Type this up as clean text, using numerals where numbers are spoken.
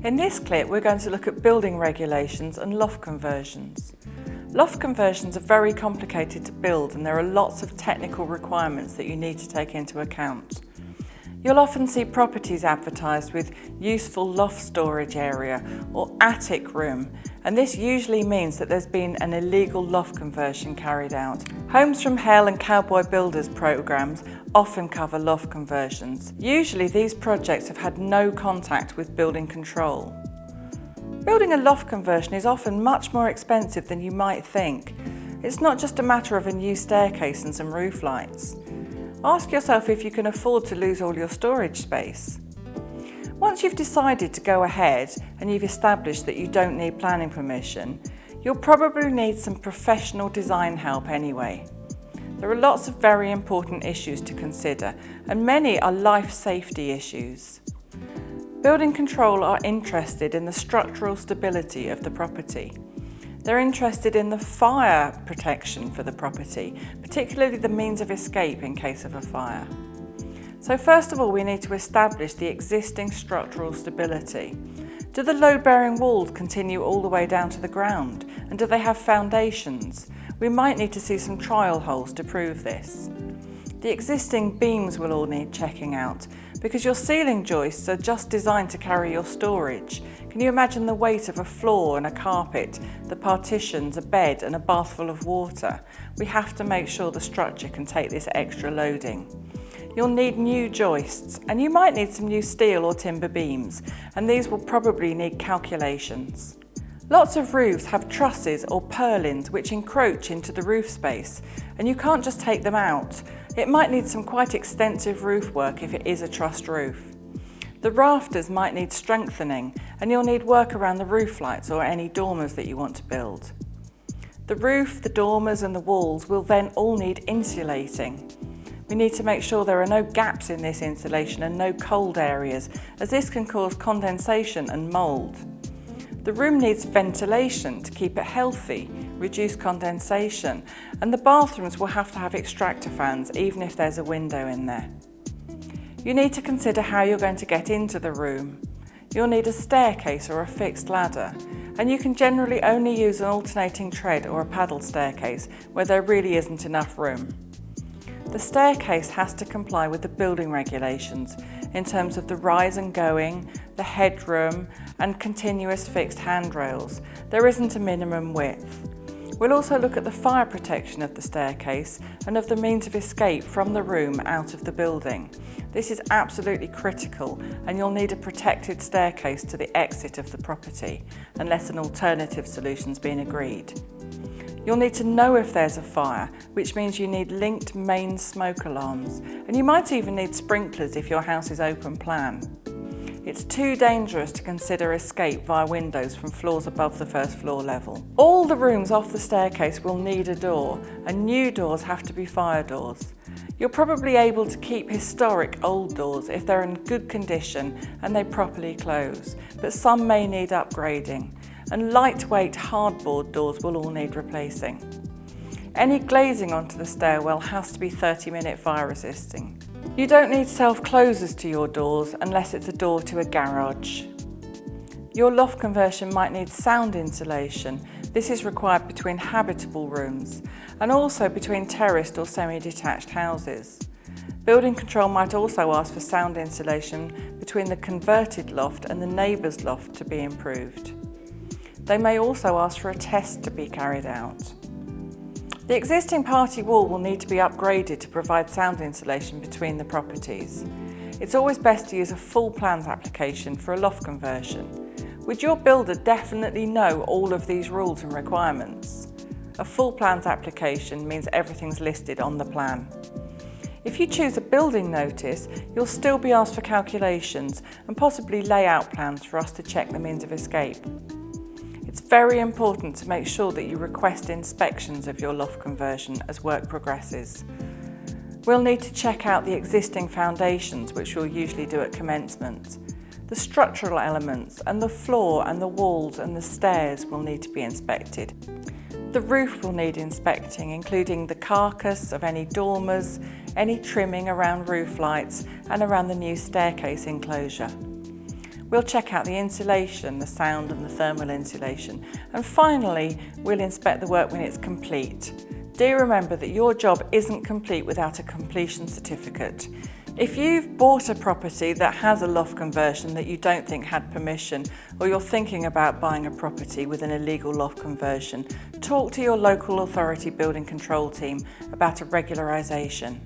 In this clip, we're going to look at building regulations and loft conversions. Loft conversions are very complicated to build, and there are lots of technical requirements that you need to take into account. You'll often see properties advertised with useful loft storage area or attic room, and this usually means that there's been an illegal loft conversion carried out. Homes from Hell and Cowboy Builders programs often cover loft conversions. Usually these projects have had no contact with building control. Building a loft conversion is often much more expensive than you might think. It's not just a matter of a new staircase and some roof lights. Ask yourself if you can afford to lose all your storage space. Once you've decided to go ahead and you've established that you don't need planning permission, you'll probably need some professional design help anyway. There are lots of very important issues to consider, and many are life safety issues. Building control are interested in the structural stability of the property. They're interested in the fire protection for the property, particularly the means of escape in case of a fire. So first of all, we need to establish the existing structural stability. Do the load-bearing walls continue all the way down to the ground? And do they have foundations? We might need to see some trial holes to prove this. The existing beams will all need checking out, because your ceiling joists are just designed to carry your storage. Can you imagine the weight of a floor and a carpet, the partitions, a bed and a bath full of water? We have to make sure the structure can take this extra loading. You'll need new joists, and you might need some new steel or timber beams, and these will probably need calculations. Lots of roofs have trusses or purlins which encroach into the roof space, and you can't just take them out. It might need some quite extensive roof work if it is a trussed roof. The rafters might need strengthening, and you'll need work around the roof lights or any dormers that you want to build. The roof, the dormers and the walls will then all need insulating. We need to make sure there are no gaps in this insulation and no cold areas, as this can cause condensation and mould. The room needs ventilation to keep it healthy, reduce condensation, and the bathrooms will have to have extractor fans even if there's a window in there. You need to consider how you're going to get into the room. You'll need a staircase or a fixed ladder, and you can generally only use an alternating tread or a paddle staircase where there really isn't enough room. The staircase has to comply with the building regulations in terms of the rise and going, the headroom and continuous fixed handrails. There isn't a minimum width. We'll also look at the fire protection of the staircase and of the means of escape from the room out of the building. This is absolutely critical, and you'll need a protected staircase to the exit of the property unless an alternative solution's been agreed. You'll need to know if there's a fire, which means you need linked main smoke alarms, and you might even need sprinklers if your house is open plan. It's too dangerous to consider escape via windows from floors above the first floor level. All the rooms off the staircase will need a door, and new doors have to be fire doors. You're probably able to keep historic old doors if they're in good condition and they properly close, but some may need upgrading, and lightweight hardboard doors will all need replacing. Any glazing onto the stairwell has to be 30-minute fire resisting. You don't need self-closers to your doors unless it's a door to a garage. Your loft conversion might need sound insulation. This is required between habitable rooms and also between terraced or semi-detached houses. Building control might also ask for sound insulation between the converted loft and the neighbour's loft to be improved. They may also ask for a test to be carried out. The existing party wall will need to be upgraded to provide sound insulation between the properties. It's always best to use a full plans application for a loft conversion. Would your builder definitely know all of these rules and requirements? A full plans application means everything's listed on the plan. If you choose a building notice, you'll still be asked for calculations and possibly layout plans for us to check the means of escape. It's very important to make sure that you request inspections of your loft conversion as work progresses. We'll need to check out the existing foundations, which we'll usually do at commencement. The structural elements and the floor and the walls and the stairs will need to be inspected. The roof will need inspecting, including the carcass of any dormers, any trimming around roof lights and around the new staircase enclosure. We'll check out the insulation, the sound and the thermal insulation. And finally, we'll inspect the work when it's complete. Do remember that your job isn't complete without a completion certificate. If you've bought a property that has a loft conversion that you don't think had permission, or you're thinking about buying a property with an illegal loft conversion, talk to your local authority building control team about a regularisation.